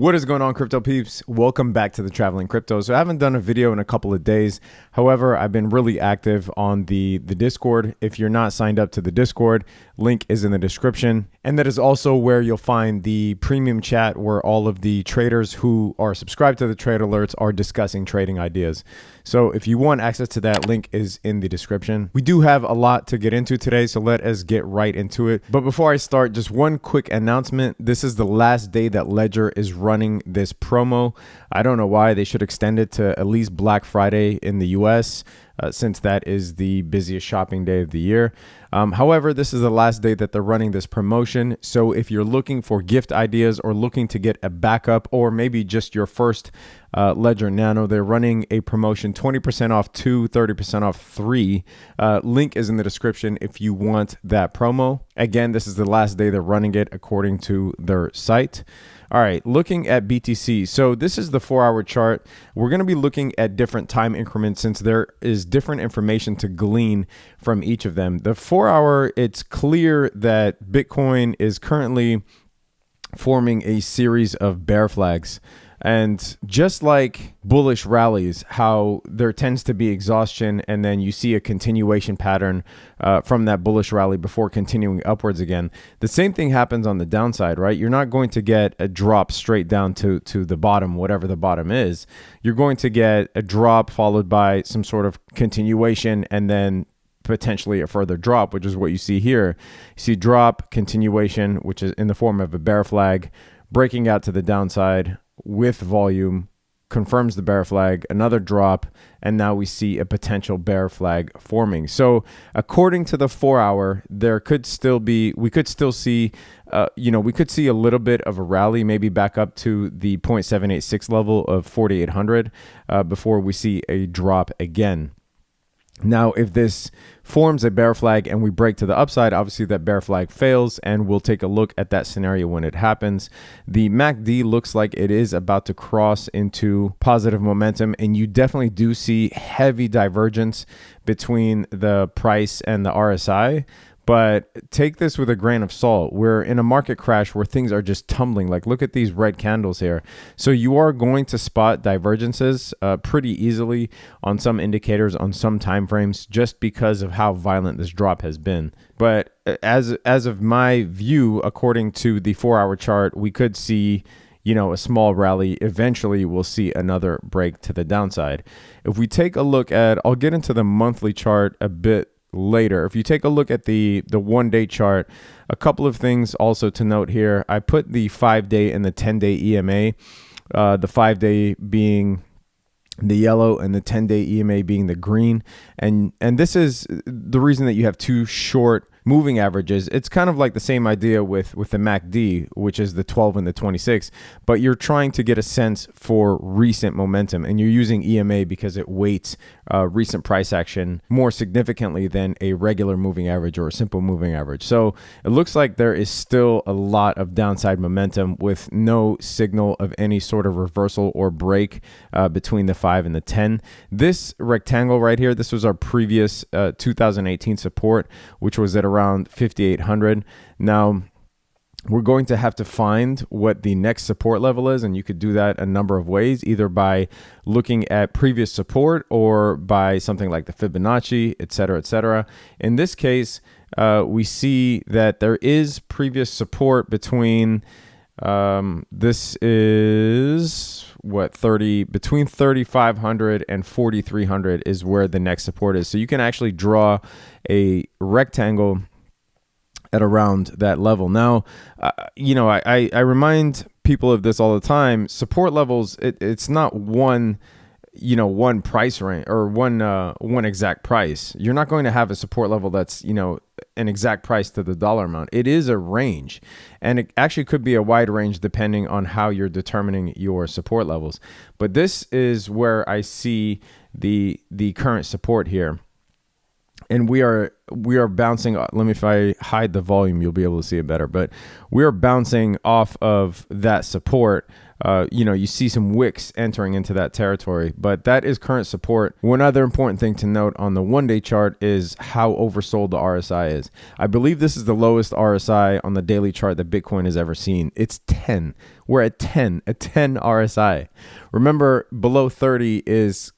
What is going on, crypto peeps? Welcome back to the Traveling Crypto. So I haven't done a video in a couple of days. However, I've been really active on the Discord. If you're not signed up to the Discord, link is in the description. And that is also where you'll find the premium chat where all of the traders who are subscribed to the trade alerts are discussing trading ideas. So if you want access to that, link is in the description. We do have a lot to get into today, so let us get right into it. But before I start, just one quick announcement. This is the last day that Ledger is running this promo. I don't know why. They should extend it to at least Black Friday in the US, since that is the busiest shopping day of the year. However, this is the last day that they're running this promotion. So if you're looking for gift ideas or looking to get a backup or maybe just your first Ledger Nano, they're running a promotion, 20% off 2, 30% off 3. Link is in the description if you want that promo. Again, this is the last day they're running it according to their site. All right, looking at BTC. So this is the 4-hour chart. We're going to be looking at different time increments since there is different information to glean from each of them. The 4-hour, it's clear that Bitcoin is currently forming a series of bear flags. And just like bullish rallies, how there tends to be exhaustion and then you see a continuation pattern from that bullish rally before continuing upwards again. The same thing happens on the downside, right? You're not going to get a drop straight down to the bottom, whatever the bottom is. You're going to get a drop followed by some sort of continuation and then potentially a further drop, which is what you see here. You see drop, continuation, which is in the form of a bear flag, breaking out to the downside with volume, confirms the bear flag, another drop, and now we see a potential bear flag forming. So according to the 4-hour, we could still see we could see a little bit of a rally, maybe back up to the 0.786 level of 4,800 before we see a drop again. Now, if this forms a bear flag and we break to the upside, obviously that bear flag fails, and we'll take a look at that scenario when it happens. The MACD looks like it is about to cross into positive momentum, and you definitely do see heavy divergence between the price and the RSI. But take this with a grain of salt. We're in a market crash where things are just tumbling. Like, look at these red candles here. So you are going to spot divergences pretty easily on some indicators, on some time frames, just because of how violent this drop has been. But as of my view, according to the 4-hour chart, we could see a small rally. Eventually, we'll see another break to the downside. If we take a look at, I'll get into the monthly chart a bit later. If you take a look at the 1-day chart, a couple of things also to note here. I put the 5-day and the 10-day EMA, the 5-day being the yellow and the 10-day EMA being the green. And this is the reason that you have two short moving averages. It's kind of like the same idea with the MACD, which is the 12 and the 26, but you're trying to get a sense for recent momentum, and you're using EMA because it weights recent price action more significantly than a regular moving average or a simple moving average. So it looks like there is still a lot of downside momentum with no signal of any sort of reversal or break between the 5 and the 10. This rectangle right here, this was our previous 2018 support, which was at around 5,800. Now, we're going to have to find what the next support level is, and you could do that a number of ways, either by looking at previous support or by something like the Fibonacci, et cetera, et cetera. In this case, we see that there is previous support between this is between 3,500 and 4,300 is where the next support is. So you can actually draw a rectangle at around that level. Now, I remind people of this all the time. Support levels, it's not one price range or one exact price. You're not going to have a support level that's, an exact price to the dollar amount. It is a range, and it actually could be a wide range depending on how you're determining your support levels. But this is where I see the current support here. and we are bouncing. Let me, if I hide the volume, you'll be able to see it better. But we are bouncing off of that support. You see some wicks entering into that territory, but that is current support. One other important thing to note on the 1-day chart is how oversold the RSI is. I believe this is the lowest RSI on the daily chart that Bitcoin has ever seen. It's 10. We're at 10, a 10 RSI. Remember, below 30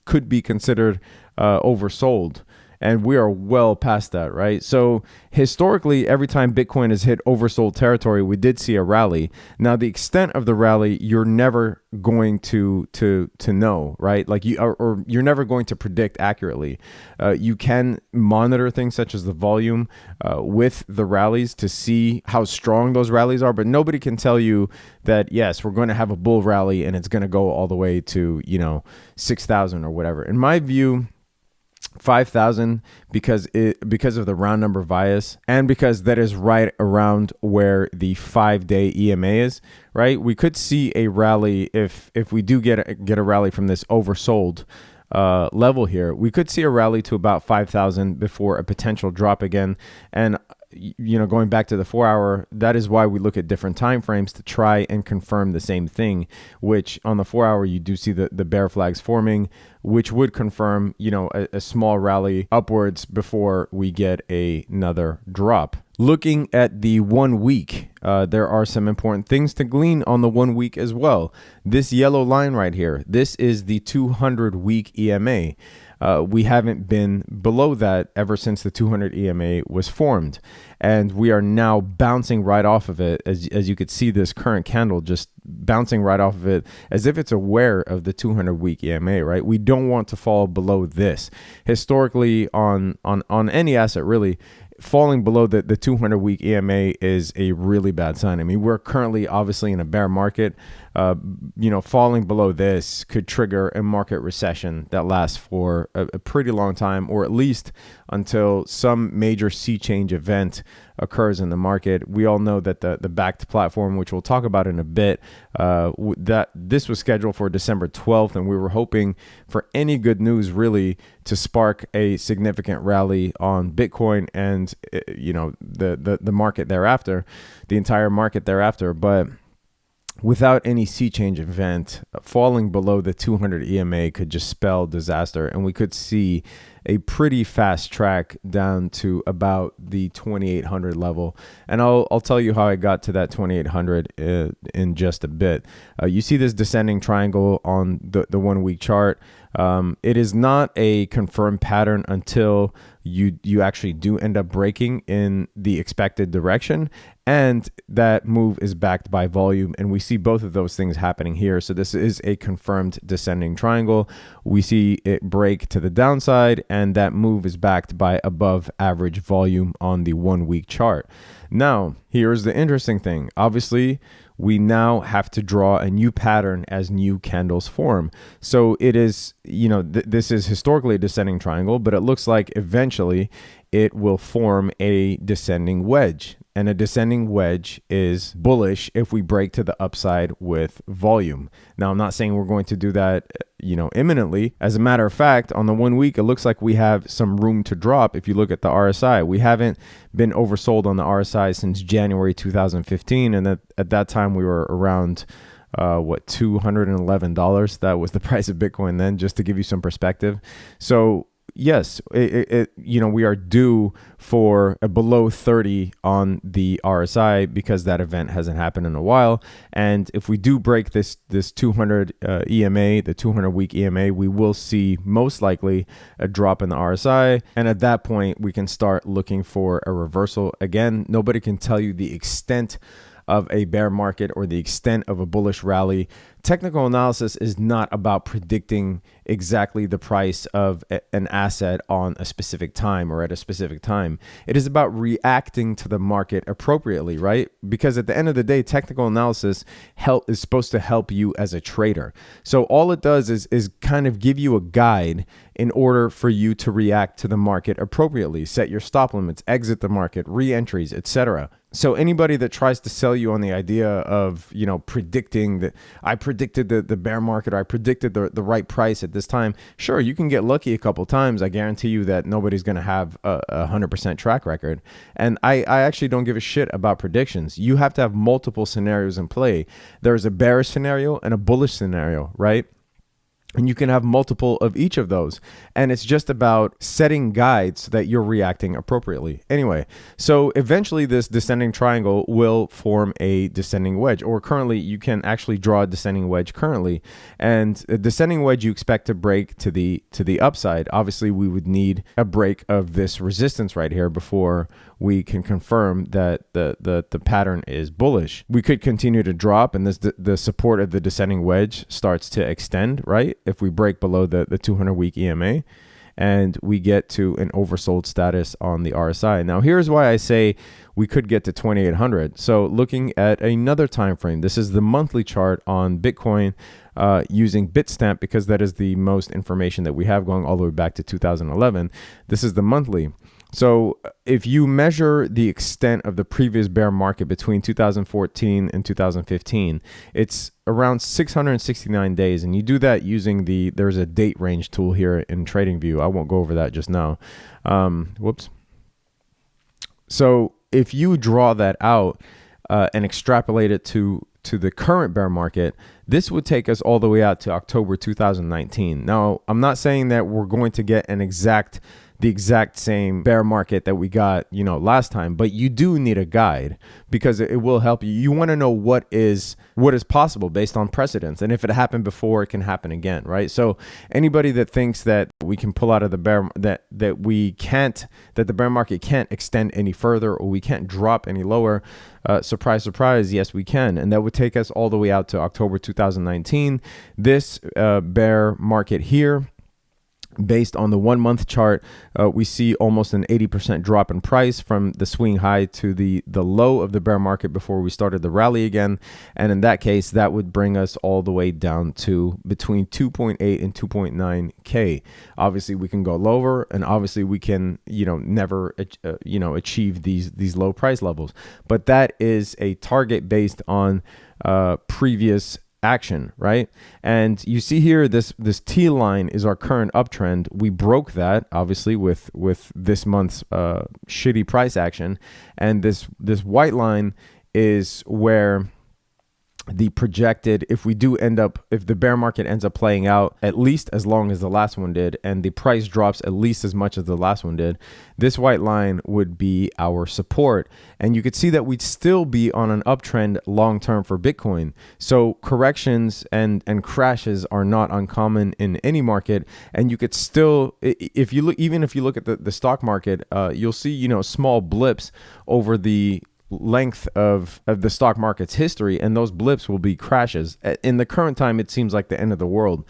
could be considered oversold. And we are well past that, right? So historically, every time Bitcoin has hit oversold territory, we did see a rally. Now, the extent of the rally, you're never going to know, right? Like you're never going to predict accurately. You can monitor things such as the volume with the rallies to see how strong those rallies are, but nobody can tell you that, yes, we're going to have a bull rally and it's going to go all the way to 6,000 or whatever. In my view, 5,000 because of the round number bias, and because that is right around where the 5-day EMA is, right? We could see a rally if we do get a rally from this oversold level here. We could see a rally to about 5,000 before a potential drop again. And going back to the 4-hour, that is why we look at different time frames to try and confirm the same thing, which on the 4-hour, you do see the bear flags forming, which would confirm, a small rally upwards before we get another drop. Looking at the 1 week, there are some important things to glean on the 1 week as well. This yellow line right here, this is the 200-week EMA. We haven't been below that ever since the 200 EMA was formed. And we are now bouncing right off of it. As you could see, this current candle just bouncing right off of it as if it's aware of the 200-week EMA, right? We don't want to fall below this. Historically, on any asset, really, falling below the 200-week EMA is a really bad sign. I mean, we're currently obviously in a bear market. Falling below this could trigger a market recession that lasts for a pretty long time, or at least until some major sea change event occurs in the market. We all know that the backed platform, which we'll talk about in a bit, that this was scheduled for December 12th, and we were hoping for any good news really to spark a significant rally on Bitcoin and the market thereafter, the entire market thereafter. But without any sea change event, falling below the 200 EMA could just spell disaster, and we could see a pretty fast track down to about the 2,800 level. And I'll tell you how I got to that 2,800 in just a bit. You see this descending triangle on the 1 week chart. It is not a confirmed pattern until you actually do end up breaking in the expected direction, and that move is backed by volume, and we see both of those things happening here. So this is a confirmed descending triangle. We see it break to the downside, and that move is backed by above average volume on the 1 week chart. Now, here's the interesting thing. Obviously, we now have to draw a new pattern as new candles form. So it is, this is historically a descending triangle, but it looks like eventually it will form a descending wedge. And a descending wedge is bullish if we break to the upside with volume. Now, I'm not saying we're going to do that, imminently. As a matter of fact, on the 1 week, it looks like we have some room to drop. If you look at the RSI, we haven't been oversold on the RSI since January 2015. And at that time, we were around $211. That was the price of Bitcoin then, just to give you some perspective. So yes, we are due for a below 30 on the RSI because that event hasn't happened in a while. And if we do break this 200 EMA, the 200-week EMA, we will see most likely a drop in the RSI. And at that point, we can start looking for a reversal. Again, nobody can tell you the extent of a bear market or the extent of a bullish rally. Technical analysis is not about predicting exactly the price of an asset on a specific time or at a specific time. It is about reacting to the market appropriately, right? Because at the end of the day, technical analysis is supposed to help you as a trader. So all it does is kind of give you a guide in order for you to react to the market appropriately, set your stop limits, exit the market, re-entries, etc. So anybody that tries to sell you on the idea of, predicting that I predict predicted the bear market, or I predicted the right price at this time. Sure, you can get lucky a couple times. I guarantee you that nobody's going to have a 100% track record. And I actually don't give a shit about predictions. You have to have multiple scenarios in play. There's a bearish scenario and a bullish scenario, right? And you can have multiple of each of those. And it's just about setting guides so that you're reacting appropriately. Anyway, so eventually this descending triangle will form a descending wedge, or currently you can actually draw a descending wedge currently. And a descending wedge you expect to break to the upside. Obviously, we would need a break of this resistance right here before we can confirm that the pattern is bullish. We could continue to drop, and the support of the descending wedge starts to extend, right? If we break below the 200-week EMA and we get to an oversold status on the RSI. Now, here's why I say we could get to 2,800. So looking at another time frame, this is the monthly chart on Bitcoin using Bitstamp, because that is the most information that we have going all the way back to 2011. This is the monthly. So if you measure the extent of the previous bear market between 2014 and 2015, it's around 669 days. And you do that using there's a date range tool here in TradingView. I won't go over that just now. Whoops. So if you draw that out and extrapolate it to the current bear market, this would take us all the way out to October 2019. Now, I'm not saying that we're going to get the exact same bear market that we got, last time, but you do need a guide, because it will help you. You want to know what is possible based on precedents, and if it happened before, it can happen again, right? So anybody that thinks that we can pull out of the bear that the bear market can't extend any further, or we can't drop any lower, surprise, surprise, yes, we can. And that would take us all the way out to October 2019. This bear market here, based on the 1 month chart, we see almost an 80% drop in price from the swing high to the low of the bear market before we started the rally again. And in that case, that would bring us all the way down to between 2.8 and 2.9K. Obviously, we can go lower, and obviously we can, never, achieve these low price levels. But that is a target based on previous action, right? And you see here, this T line is our current uptrend. We broke that obviously with this month's shitty price action, and this white line is where the projected, if the bear market ends up playing out at least as long as the last one did, and the price drops at least as much as the last one did, this white line would be our support. And you could see that we'd still be on an uptrend long term for Bitcoin. So corrections and crashes are not uncommon in any market. And you could still, if you look at the stock market, you'll see, small blips over the length of the stock market's history, and those blips will be crashes. In the current time, it seems like the end of the world.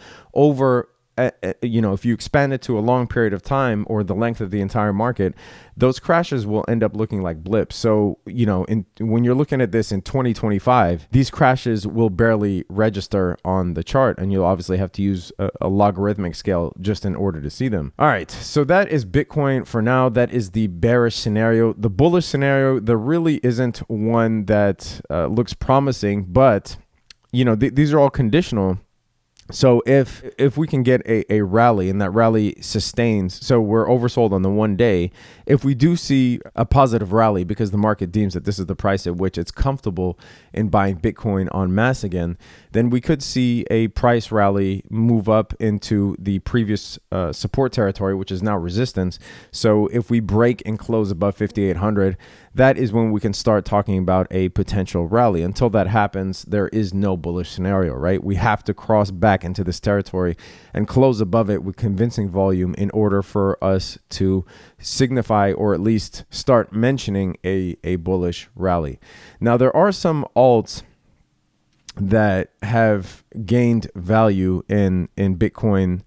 If you expand it to a long period of time, or the length of the entire market, those crashes will end up looking like blips. So, when you're looking at this in 2025, these crashes will barely register on the chart, and you'll obviously have to use a logarithmic scale just in order to see them. All right, so that is Bitcoin for now. That is the bearish scenario. The bullish scenario, there really isn't one that looks promising, but these are all conditional. So if we can get a rally, and that rally sustains, so we're oversold on the 1 day, if we do see a positive rally because the market deems that this is the price at which it's comfortable in buying Bitcoin en masse again, then we could see a price rally move up into the previous support territory, which is now resistance. So if we break and close above 5,800, that is when we can start talking about a potential rally. Until that happens, there is no bullish scenario, right? We have to cross back into this territory and close above it with convincing volume in order for us to signify, or at least start mentioning, a bullish rally. Now, there are some alts that have gained value in Bitcoin.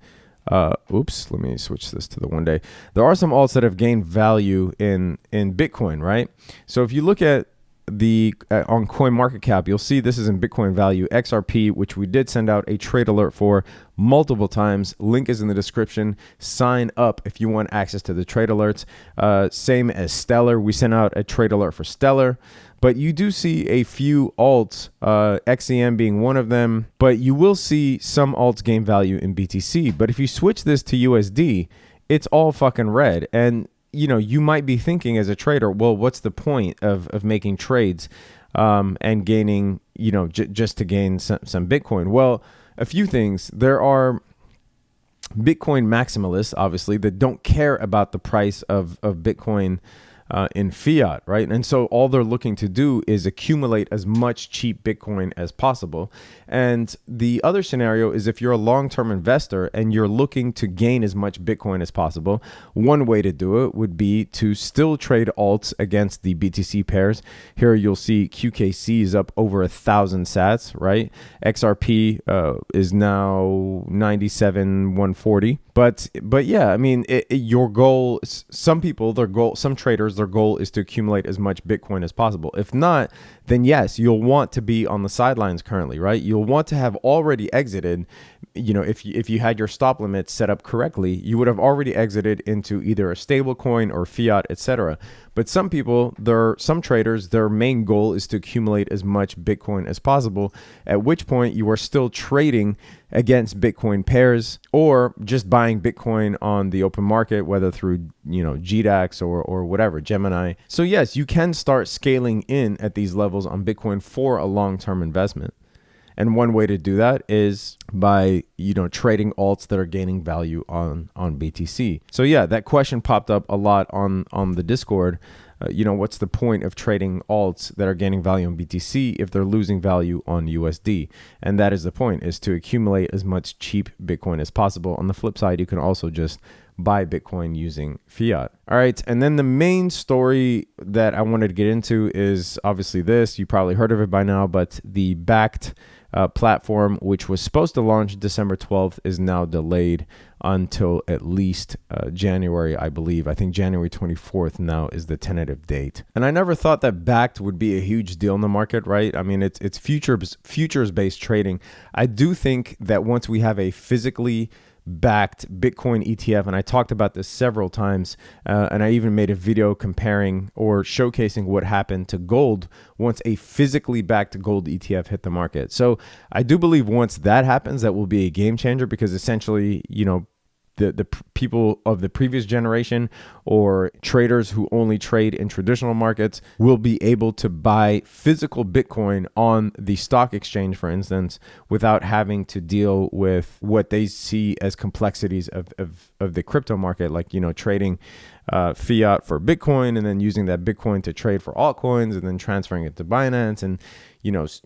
Let me switch this to the 1 day. There are some alts that have gained value in Bitcoin, right? So if you look at on CoinMarketCap, you'll see this is in Bitcoin value, XRP, which we did send out a trade alert for multiple times. Link is in the description. Sign up if you want access to the trade alerts. Same as Stellar. We sent out a trade alert for Stellar. But you do see a few alts, XEM being one of them. But you will see some alts gain value in BTC. But if you switch this to USD, it's all fucking red. And you might be thinking as a trader, well, what's the point of making trades and gaining, just to gain some Bitcoin? Well, a few things. There are Bitcoin maximalists, obviously, that don't care about the price of Bitcoin in fiat, right? And so all they're looking to do is accumulate as much cheap Bitcoin as possible. And the other scenario is if you're a long-term investor and you're looking to gain as much Bitcoin as possible, one way to do it would be to still trade alts against the BTC pairs. Here you'll see QKC is up over 1,000 sats, right? XRP is now 97,140. But yeah, I mean, your goal, some traders, their goal is to accumulate as much Bitcoin as possible. If not, then yes, you'll want to be on the sidelines currently, right? You'll want to have already exited. If you had your stop limits set up correctly, you would have already exited into either a stable coin or fiat, etc. But some traders, their main goal is to accumulate as much Bitcoin as possible, at which point you are still trading against Bitcoin pairs or just buying Bitcoin on the open market, whether through, GDAX or whatever, Gemini. So yes, you can start scaling in at these levels on Bitcoin for a long-term investment. And one way to do that is by, trading alts that are gaining value on BTC. So yeah, that question popped up a lot on the Discord. What's the point of trading alts that are gaining value on BTC if they're losing value on USD? And that is the point, is to accumulate as much cheap Bitcoin as possible. On the flip side, you can also just buy Bitcoin using fiat. All right. And then the main story that I wanted to get into is obviously this. You probably heard of it by now, but the Backed platform, which was supposed to launch December 12th, is now delayed until at least January, I believe. I think January 24th now is the tentative date. And I never thought that Backed would be a huge deal in the market, right? I mean, it's futures-based trading. I do think that once we have a physically backed Bitcoin ETF, and I talked about this several times, and I even made a video comparing or showcasing what happened to gold once a physically backed gold ETF hit the market. So I do believe once that happens, that will be a game changer, because essentially, the people of the previous generation or traders who only trade in traditional markets will be able to buy physical Bitcoin on the stock exchange, for instance, without having to deal with what they see as complexities of the crypto market, like, trading fiat for Bitcoin and then using that Bitcoin to trade for altcoins and then transferring it to Binance and,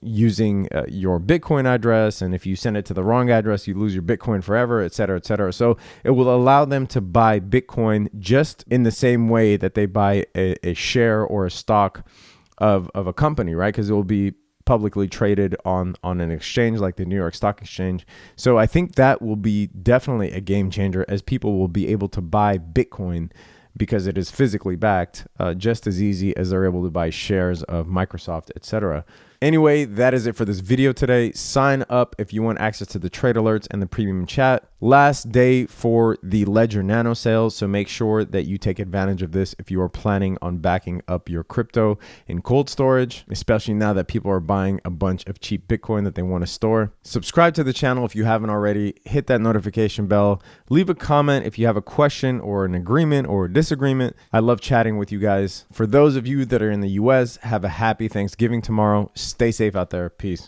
using your Bitcoin address. And if you send it to the wrong address, you lose your Bitcoin forever, et cetera, et cetera. So it will allow them to buy Bitcoin just in the same way that they buy a share or a stock of a company, right? Because it will be publicly traded on an exchange like the New York Stock Exchange. So I think that will be definitely a game changer, as people will be able to buy Bitcoin because it is physically backed, just as easy as they're able to buy shares of Microsoft, etc. Anyway, that is it for this video today. Sign up if you want access to the trade alerts and the premium chat. Last day for the Ledger Nano sales, so make sure that you take advantage of this if you are planning on backing up your crypto in cold storage, especially now that people are buying a bunch of cheap Bitcoin that they want to store. Subscribe to the channel if you haven't already. Hit that notification bell. Leave a comment if you have a question or an agreement or a disagreement. I love chatting with you guys. For those of you that are in the US, have a happy Thanksgiving tomorrow. Stay safe out there. Peace.